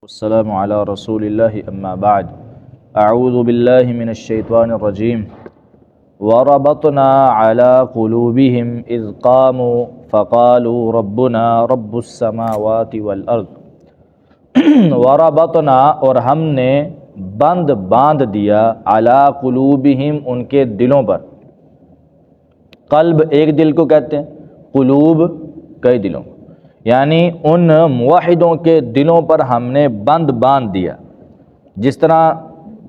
والسلام على رسول الله أما بعد أعوذ بالله من الشيطان الرجيم وربطنا على قلوبهم إذ قاموا فقالوا ربنا رب السماوات والأرض وربطنا اور ہم نے باندھ دیا علی قلوبہم ان کے دلوں پر. قلب ایک دل کو کہتے ہیں، قلوب کئی دلوں کو، یعنی ان موحدوں کے دلوں پر ہم نے باندھ دیا. جس طرح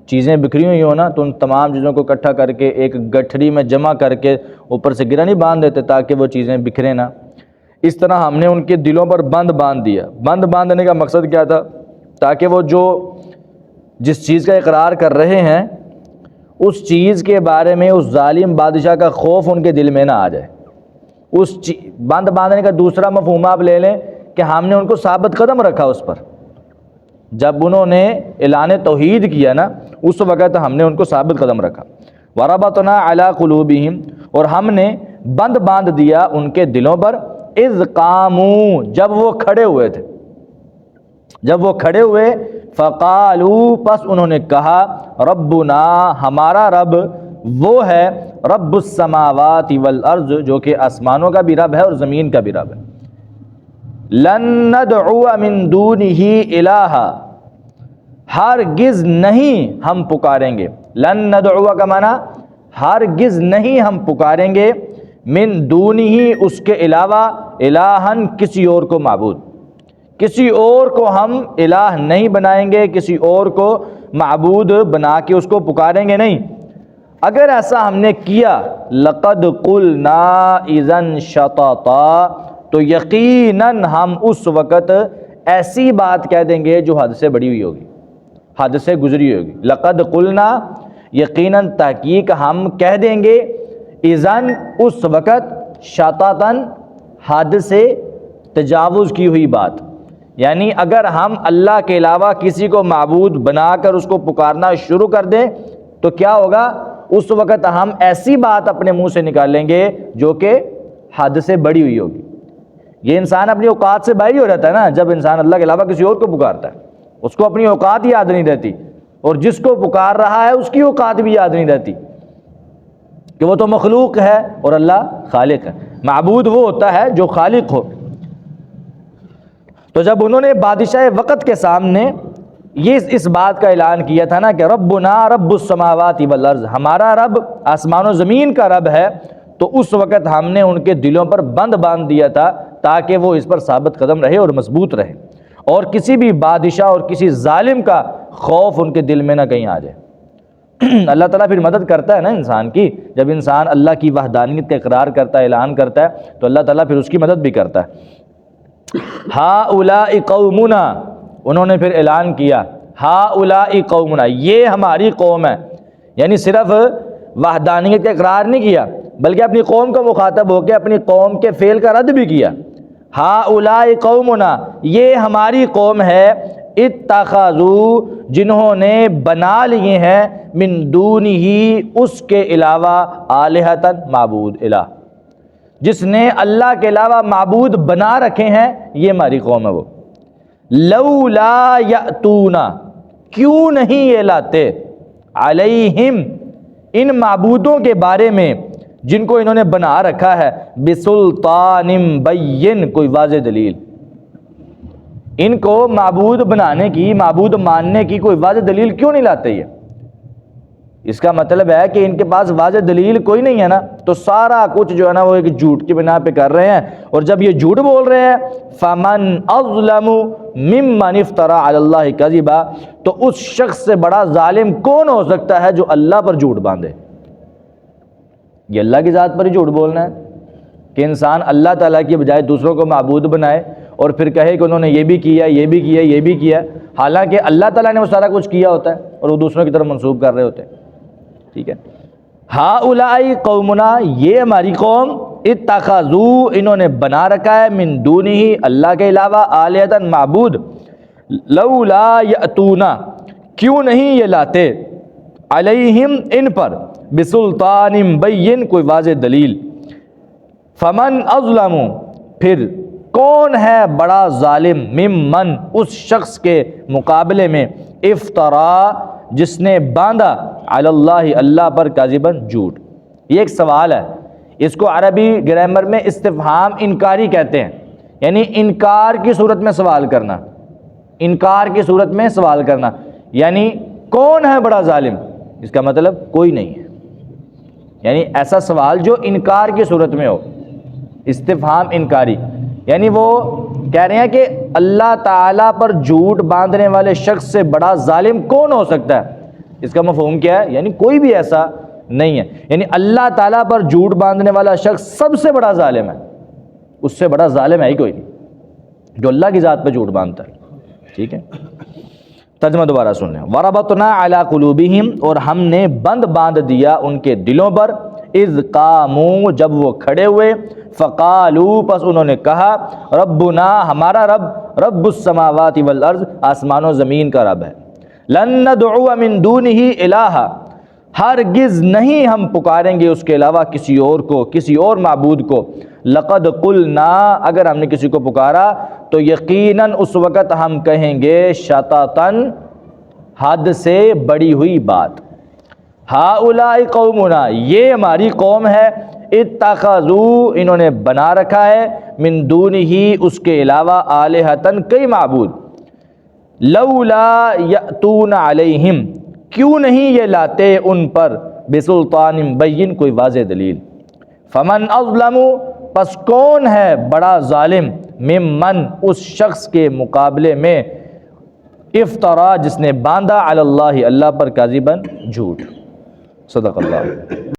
چیزیں بکھری ہوئی ہوں نا تو ان تمام چیزوں کو اکٹھا کر کے ایک گٹھڑی میں جمع کر کے اوپر سے گرا نہیں باندھ دیتے تاکہ وہ چیزیں بکھریں نہ، اس طرح ہم نے ان کے دلوں پر باندھ دیا. باندھنے کا مقصد کیا تھا؟ تاکہ وہ جس چیز کا اقرار کر رہے ہیں اس چیز کے بارے میں اس ظالم بادشاہ کا خوف ان کے دل میں نہ آ جائے. باندھنے کا دوسرا مفہوم آپ لے لیں کہ ہم نے ان کو ثابت قدم رکھا اس پر. جب انہوں نے اعلان توحید کیا نا اس وقت ہم نے ان کو ثابت قدم رکھا. وربطنا علی قلوبہم اور ہم نے باندھ دیا ان کے دلوں پر اذ قاموا جب وہ کھڑے ہوئے فقالوا پس انہوں نے کہا ربنا ہمارا رب وہ ہے رب السماوات والارض جو کہ آسمانوں کا بھی رب ہے اور زمین کا بھی رب ہے. لن ندعو من دونہ الہا ہرگز نہیں ہم پکاریں گے. لن ندعو کا معنی ہرگز نہیں ہم پکاریں گے من دونہ اس کے علاوہ الہن کسی اور کو معبود. کسی اور کو ہم الہ نہیں بنائیں گے، کسی اور کو معبود بنا کے اس کو پکاریں گے نہیں. اگر ایسا ہم نے کیا لقد قلنا اذا شططا تو یقیناً ہم اس وقت ایسی بات کہہ دیں گے جو حد سے بڑی ہوئی ہوگی، حد سے گزری ہوگی. لقد قلنا یقیناً تحقیق ہم کہہ دیں گے اذن اس وقت شططا حد سے تجاوز کی ہوئی بات. یعنی اگر ہم اللہ کے علاوہ کسی کو معبود بنا کر اس کو پکارنا شروع کر دیں تو کیا ہوگا؟ اس وقت ہم ایسی بات اپنے منہ سے نکالیں گے جو کہ حد سے بڑی ہوئی ہوگی. یہ انسان اپنی اوقات سے باہر ہی ہو جاتا ہے نا جب انسان اللہ کے علاوہ کسی اور کو پکارتا ہے. اس کو اپنی اوقات ہی یاد نہیں رہتی اور جس کو پکار رہا ہے اس کی اوقات بھی یاد نہیں رہتی کہ وہ تو مخلوق ہے اور اللہ خالق ہے. معبود وہ ہوتا ہے جو خالق ہو. تو جب انہوں نے بادشاہ وقت کے سامنے یہ اس بات کا اعلان کیا تھا نا کہ ربنا رب السماوات والارض ہمارا رب آسمان و زمین کا رب ہے، تو اس وقت ہم نے ان کے دلوں پر باندھ دیا تھا تاکہ وہ اس پر ثابت قدم رہے اور مضبوط رہے اور کسی بھی بادشاہ اور کسی ظالم کا خوف ان کے دل میں نہ کہیں آ جائے. اللہ تعالیٰ پھر مدد کرتا ہے نا انسان کی. جب انسان اللہ کی وحدانیت کا اقرار کرتا ہے، اعلان کرتا ہے تو اللہ تعالیٰ پھر اس کی مدد بھی کرتا ہے. ہؤلاء قومنا انہوں نے پھر اعلان کیا ہؤلاء قومنا یہ ہماری قوم ہے. یعنی صرف وحدانیت کا اقرار نہیں کیا بلکہ اپنی قوم کا مخاطب ہو کے اپنی قوم کے فعل کا رد بھی کیا. ہؤلاء قومنا یہ ہماری قوم ہے اتخذوا جنہوں نے بنا لیے ہیں من دونہ اس کے علاوہ آلہۃ معبود الہ، جس نے اللہ کے علاوہ معبود بنا رکھے ہیں یہ ہماری قوم ہے. وہ لولا یأتون کیوں نہیں یہ لاتے علیہم ان معبودوں کے بارے میں جن کو انہوں نے بنا رکھا ہے بسلطان بین کوئی واضح دلیل. ان کو معبود بنانے کی، معبود ماننے کی کوئی واضح دلیل کیوں نہیں لاتے؟ یہ اس کا مطلب ہے کہ ان کے پاس واضح دلیل کوئی نہیں ہے نا، تو سارا کچھ جو ہے نا وہ ایک جھوٹ کی بنا پہ کر رہے ہیں. اور جب یہ جھوٹ بول رہے ہیں فمن اظلم ممن افترى علی اللہ کذبا تو اس شخص سے بڑا ظالم کون ہو سکتا ہے جو اللہ پر جھوٹ باندھے. یہ اللہ کی ذات پر ہی جھوٹ بولنا ہے کہ انسان اللہ تعالیٰ کی بجائے دوسروں کو معبود بنائے اور پھر کہے کہ انہوں نے یہ بھی کیا، یہ بھی کیا، یہ بھی کیا، حالانکہ اللہ تعالیٰ نے وہ سارا کچھ کیا ہوتا ہے اور وہ دوسروں کی طرف منسوب کر رہے ہوتے ہیں. ٹھیک ہے. ہؤلاء قومنا یہ ہماری قوم اتخذوا انہوں نے بنا رکھا ہے من دونہ اللہ کے علاوہ آلہۃ معبود. لولا یأتون کیوں نہیں یہ لاتے علیہم ان پر بسلطان بین کوئی واضح دلیل. فمن اظلم پھر کون ہے بڑا ظالم، ممن اس شخص کے مقابلے میں، افترا جس نے باندھا، علی اللہ اللہ پر، کاذباً جھوٹ۔ یہ ایک سوال ہے، اس کو عربی گرامر میں استفہام انکاری کہتے ہیں، یعنی انکار کی صورت میں سوال کرنا، انکار کی صورت میں سوال کرنا، یعنی کون ہے بڑا ظالم، اس کا مطلب کوئی نہیں ہے، یعنی ایسا سوال جو انکار کی صورت میں ہو، استفہام انکاری، یعنی وہ کہہ رہے ہیں کہ اللہ تعالیٰ پر جھوٹ باندھنے والے شخص سے بڑا ظالم کون ہو سکتا ہے۔ اس کا مفہوم کیا ہے؟ یعنی کوئی بھی ایسا نہیں ہے، یعنی اللہ تعالیٰ پر جھوٹ باندھنے والا شخص سب سے بڑا ظالم ہے، اس سے بڑا ظالم ہے ہی کوئی نہیں جو اللہ کی ذات پہ جھوٹ باندھتا ہے۔ ٹھیک ہے، ترجمہ دوبارہ سن لیں۔ وَرَبَطْنَا عَلَىٰ قُلُوبِهِمْ، اور ہم نے بند باندھ دیا ان کے دلوں پر، اِذْ قَامُوا جب وہ کھڑے ہوئے، فَقَالُوا پس انہوں نے کہا، رَبُّنَا ہمارا رب، رَبُّ السَّمَاوَاتِ وَالْأَرْضِ آسمان و زمین کا رب ہے، لَن نَّدْعُوَ مِن دُونِهِ إِلَٰهًا ہرگز نہیں ہم پکاریں گے اس کے علاوہ کسی اور کو، کسی اور معبود کو، لقد قلنا اگر ہم نے کسی کو پکارا تو یقیناً اس وقت ہم کہیں گے، شططن حد سے بڑی ہوئی بات، ہؤلاء قومنا یہ ہماری قوم ہے، اتخذوا انہوں نے بنا رکھا ہے، من دونہ اس کے علاوہ، آلہتن کئی معبود، لولا یأتون علیہم کیوں نہیں یہ لاتے ان پر، بسلطان بین کوئی واضح دلیل، فمن اظلم پس کون ہے بڑا ظالم، ممن اس شخص کے مقابلے میں، افترا جس نے باندھا، علی اللہ اللہ پر، کاذباً جھوٹ۔ صدق اللہ۔